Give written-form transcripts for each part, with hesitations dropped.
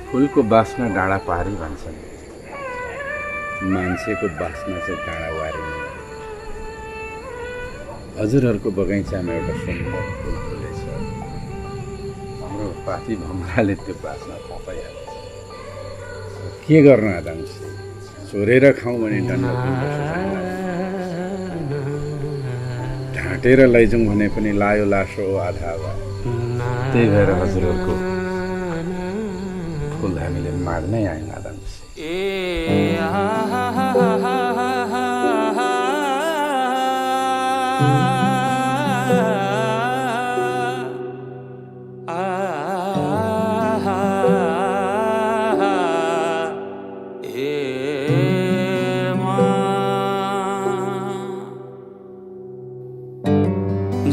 फुलको बास्ना डाँडा पारी भन्छन्, मान्छेको बास्ना चाहिँ डाँडा वारिने। हजुरहरूको बगैँचामा एउटा सुन्दर फुल फुलेछ, हाम्रो पाती भमराले त्यो बास्ना थाहा पाइहाल्छ। के गर्न आदङ्श, चोरेर खाउँ भने दण्ड ढाँटेर लैजाउँ भने पनि लायो लासो आधा आवा। त्यही भएर हजुरहरूको फुल हामीले माग्नै आयौँ आदङ्श।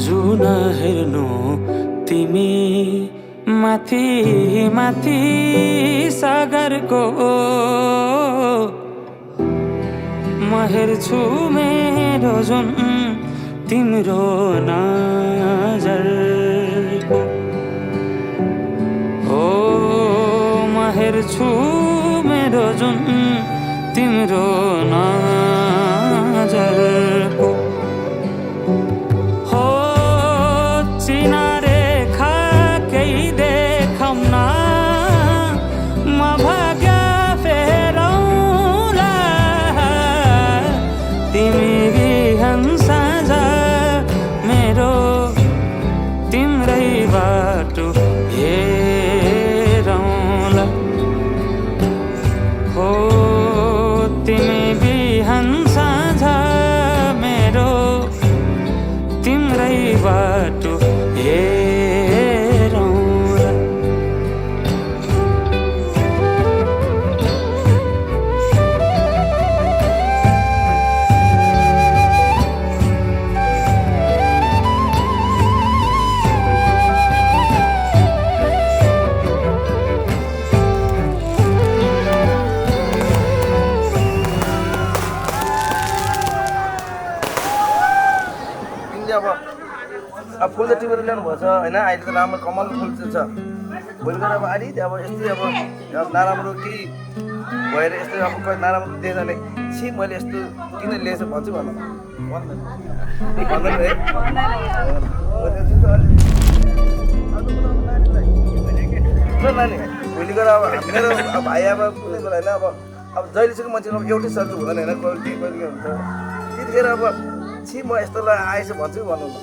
जुन हेर्नु तिमी माथि माथि सागरको, म हेर्छु मेरो जुन तिम्रो नजरको। हो म हेर्छु मेरो जुन तिम्रो नजरको। बाटो हेरौँला, हो तिमी बिहान साँझ मेरो तिम्रै बाटो हेरौँला। अब फुल त टिपेर ल्याउनु भएको छ होइन, अहिले त राम्रो कमल फुल चाहिँ छ। भोलि गएर अब अलि अब यस्तै अब नराम्रो केही भएर यस्तै अब नराम्रो देख्छ भने छि मैले यस्तो किन ल्याएछु भन्छु भन्नु भन्दैन है। नानी भोलि गएर अब मेरो भाइ अब कुनै बेला होइन अब जहिलेसम्म मान्छेको एउटै सर्जु हुँदैन होइन, क्वालिटी क्वालिटी हुन्छ। त्यतिखेर अब छि म यस्तोलाई आएछु भन्छु भन्नु न।